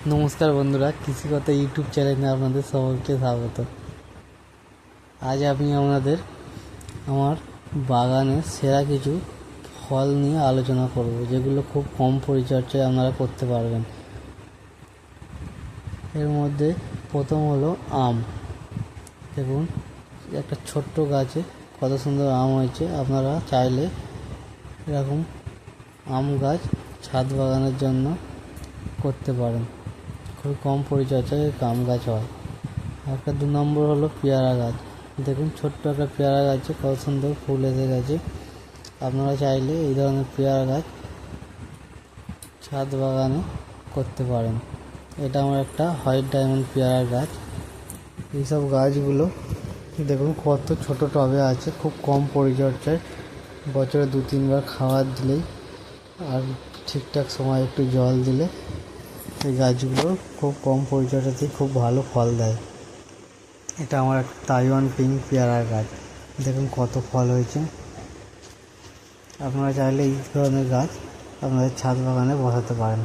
নমস্কার বন্ধুরা, কৃষিকথা ইউটিউব চ্যানেলে আপনাদের সবাইকে স্বাগত। আজ আমি আপনাদের আমার বাগানের সেরা কিছু ফল নিয়ে আলোচনা করব, যেগুলো খুব কম পরিচর্যায় আপনারা করতে পারবেন। এর মধ্যে প্রথম হলো আম। দেখুন, একটা ছোট্ট গাছে কত সুন্দর আম হয়েছে। আপনারা চাইলে এরকম আম গাছ ছাদ বাগানের জন্য করতে পারেন। খুব কম পরিচর্যায় আম গাছ হয়। একটা 2 নম্বর হলো পেয়ারা গাছ। দেখুন, ছোট্ট একটা পেয়ারা গাছে কত সুন্দর ফুল এসে গেছে। আপনারা চাইলে এই ধরনের পেয়ারা গাছ ছাদ বাগানে করতে পারেন। এটা আমার একটা হোয়াইট ডায়মন্ড পেয়ারা গাছ। এইসব গাছগুলো দেখুন কত ছোট টবে আছে, খুব কম পরিচর্যায় বছরে 2-3 বার খাবার দিলেই আর ঠিকঠাক সময় একটু জল দিলে এই গাছগুলো খুব কম পরিচর্যাতেই খুব ভালো ফল দেয়। এটা আমার একটা তাইওয়ান পিঙ্ক পেয়ারা গাছ। দেখুন কত ফল হয়েছে। আপনারা চাইলে এই ধরনের গাছ আপনাদের ছাদ বাগানে বসাতে পারেন।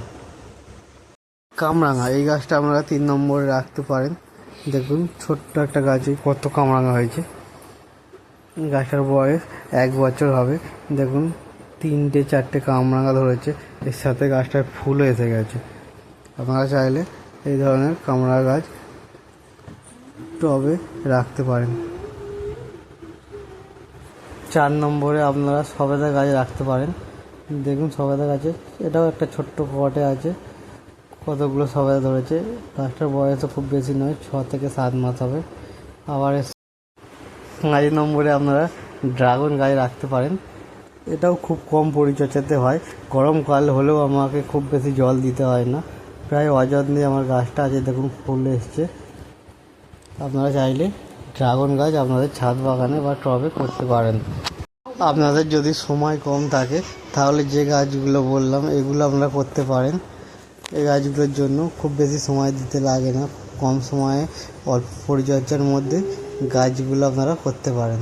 কামরাঙা, এই গাছটা আপনারা 3 নম্বরে রাখতে পারেন। দেখুন ছোট্ট একটা গাছে কত কামরাঙা হয়েছে। গাছটার বয়স 1 বছর হবে। দেখুন 3-4টে কামরাঙা ধরেছে, এর সাথে গাছটার ফুলও এসে গেছে। আপনারা চাইলে এই ধরনের কামরাঙা গাছ টবে রাখতে পারেন। 4 নম্বরে আপনারা সবেদা গাছ রাখতে পারেন। দেখুন সবেদা গাছে এটাও একটা ছোট্ট পটে আছে, কতগুলো সবেদা ধরেছে। গাছটার বয়সও খুব বেশি নয়, 6 থেকে 7 মাস হবে। আবার 5 নম্বরে আপনারা ড্রাগন গাছ রাখতে পারেন। এটাও খুব কম পরিচর্যাতে হয়। গরমকাল হলেও আমাকে খুব বেশি জল দিতে হয় না, প্রায় অযত্নে আমার গাছটা আছে। দেখুন ফুল এসছে। আপনারা চাইলে ড্রাগন গাছ আপনাদের ছাদ বাগানে বা টবে করতে পারেন। আপনাদের যদি সময় কম থাকে তাহলে যে গাছগুলো বললাম এগুলো আপনারা করতে পারেন। এই গাছগুলোর জন্য খুব বেশি সময় দিতে লাগে না, কম সময়ে অল্প পরিচর্যার মধ্যে গাছগুলো আপনারা করতে পারেন।